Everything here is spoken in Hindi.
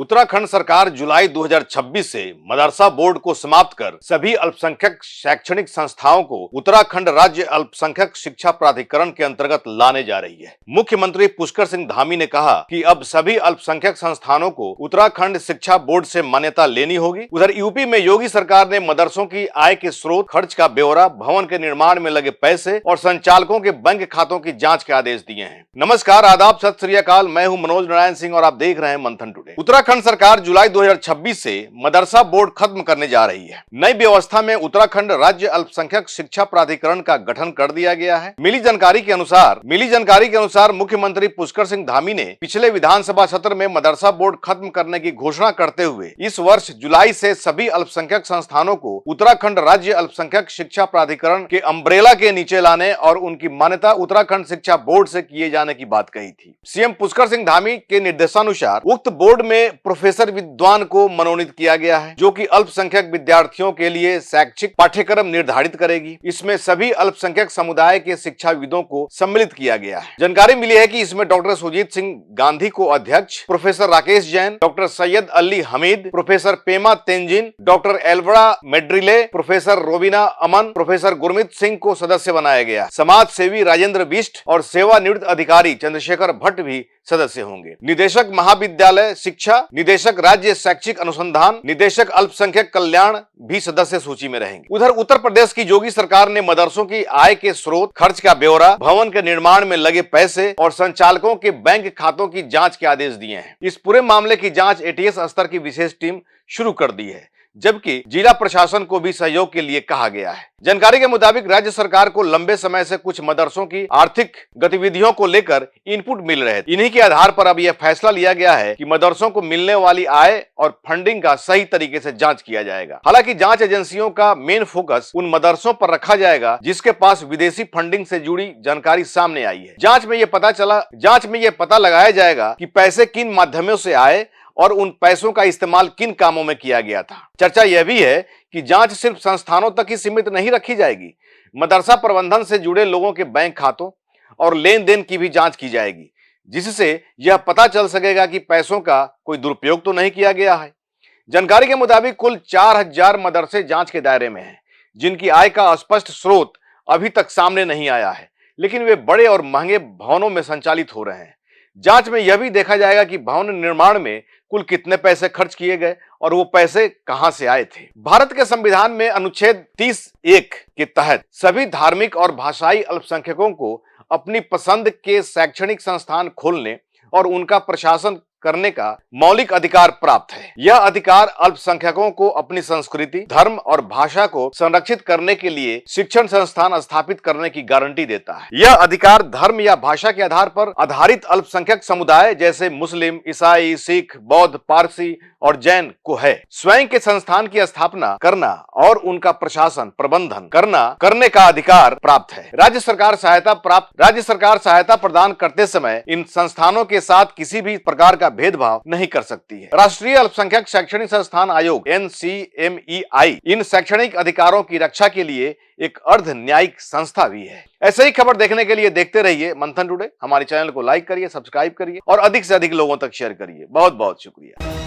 उत्तराखंड सरकार जुलाई 2026 से मदरसा बोर्ड को समाप्त कर सभी अल्पसंख्यक शैक्षणिक संस्थाओं को उत्तराखंड राज्य अल्पसंख्यक शिक्षा प्राधिकरण के अंतर्गत लाने जा रही है। मुख्यमंत्री पुष्कर सिंह धामी ने कहा कि अब सभी अल्पसंख्यक संस्थानों को उत्तराखंड शिक्षा बोर्ड से मान्यता लेनी होगी। उधर यूपी में योगी सरकार ने मदरसों की आय के स्रोत, खर्च का ब्यौरा, भवन के निर्माण में लगे पैसे और संचालकों के बैंक खातों की जाँच के आदेश दिए हैं। नमस्कार, आदाब, सत श्री अकाल। मैं हूँ मनोज नारायण सिंह और आप देख रहे हैं मंथन टुडे। उत्तराखंड सरकार जुलाई 2026 से मदरसा बोर्ड खत्म करने जा रही है। नई व्यवस्था में उत्तराखंड राज्य अल्पसंख्यक शिक्षा प्राधिकरण का गठन कर दिया गया है। मिली जानकारी के अनुसार मुख्यमंत्री पुष्कर सिंह धामी ने पिछले विधानसभा सत्र में मदरसा बोर्ड खत्म करने की घोषणा करते हुए इस वर्ष जुलाई से सभी अल्पसंख्यक संस्थानों को उत्तराखंड राज्य अल्पसंख्यक शिक्षा प्राधिकरण के अम्ब्रेला के नीचे लाने और उनकी मान्यता उत्तराखंड शिक्षा बोर्ड से किए जाने की बात कही थी। सीएम पुष्कर सिंह धामी के निर्देशानुसार उक्त बोर्ड में प्रोफेसर विद्वान को मनोनीत किया गया है, जो कि अल्पसंख्यक विद्यार्थियों के लिए शैक्षिक पाठ्यक्रम निर्धारित करेगी। इसमें सभी अल्पसंख्यक समुदाय के शिक्षाविदों को सम्मिलित किया गया है। जानकारी मिली है कि इसमें डॉक्टर सुजीत सिंह गांधी को अध्यक्ष, professor Rakesh Jain, doctor Syed Ali Hamid, professor Pema Tenzin, doctor Elvira Medrile, professor Robina Aman, professor Gurmeet Singh को सदस्य बनाया गया। समाज सेवी राजेंद्र बिष्ट और सेवानिवृत्त अधिकारी चंद्रशेखर भट्ट भी सदस्य होंगे। निदेशक महाविद्यालय शिक्षा, निदेशक राज्य शैक्षिक अनुसंधान, निदेशक अल्पसंख्यक कल्याण भी सदस्य सूची में रहेंगे। उधर उत्तर प्रदेश की योगी सरकार ने मदरसों की आय के स्रोत, खर्च का ब्यौरा, भवन के निर्माण में लगे पैसे और संचालकों के बैंक खातों की जांच के आदेश दिए हैं। इस पूरे मामले की जांच एटीएस स्तर की विशेष टीम शुरू कर दी है, जबकि जिला प्रशासन को भी सहयोग के लिए कहा गया है। जानकारी के मुताबिक राज्य सरकार को लंबे समय से कुछ मदरसों की आर्थिक गतिविधियों को लेकर इनपुट मिल रहे थे। इन्हीं के आधार पर अब यह फैसला लिया गया है कि मदरसों को मिलने वाली आय और फंडिंग का सही तरीके से जांच किया जाएगा। हालांकि जांच एजेंसियों का मेन फोकस उन मदरसों पर रखा जाएगा जिसके पास विदेशी फंडिंग से जुड़ी जानकारी सामने आई है। जांच में यह पता लगाया जाएगा कि पैसे किन माध्यमों से आए और उन पैसों का इस्तेमाल किन कामों में किया गया था। चर्चा यह भी है कि जांच सिर्फ संस्थानों तक ही सीमित नहीं रखी जाएगी। मदरसा प्रबंधन से जुड़े लोगों के बैंक खातों और लेन देन की भी जांच की जाएगी, जिससे यह पता चल सकेगा कि पैसों का कोई दुरुपयोग तो नहीं किया गया है। जानकारी के मुताबिक कुल 4000 मदरसे जांच के दायरे में हैं, जिनकी आय का स्पष्ट स्रोत अभी तक सामने नहीं आया है, लेकिन वे बड़े और महंगे भवनों में संचालित हो रहे हैं। जांच में यह भी देखा जाएगा कि भवन निर्माण में कुल कितने पैसे खर्च किए गए और वो पैसे कहां से आए थे। भारत के संविधान में अनुच्छेद 30(1) के तहत सभी धार्मिक और भाषाई अल्पसंख्यकों को अपनी पसंद के शैक्षणिक संस्थान खोलने और उनका प्रशासन करने का मौलिक अधिकार प्राप्त है। यह अधिकार अल्पसंख्यकों को अपनी संस्कृति, धर्म और भाषा को संरक्षित करने के लिए शिक्षण संस्थान स्थापित करने की गारंटी देता है। यह अधिकार धर्म या भाषा के आधार पर आधारित अल्पसंख्यक समुदाय जैसे मुस्लिम, ईसाई, सिख, बौद्ध, पारसी और जैन को है। स्वयं के संस्थान की स्थापना करना और उनका प्रशासन प्रबंधन करने का अधिकार प्राप्त है। राज्य सरकार सहायता प्रदान करते समय इन संस्थानों के साथ किसी भी प्रकार का भेदभाव नहीं कर सकती है। राष्ट्रीय अल्पसंख्यक शैक्षणिक संस्थान आयोग NCMEI इन शैक्षणिक अधिकारों की रक्षा के लिए एक अर्ध न्यायिक संस्था भी है। ऐसे ही खबर देखने के लिए देखते रहिए मंथन टुडे। हमारे चैनल को लाइक करिए, सब्सक्राइब करिए और अधिक से अधिक लोगों तक शेयर करिए। बहुत बहुत शुक्रिया।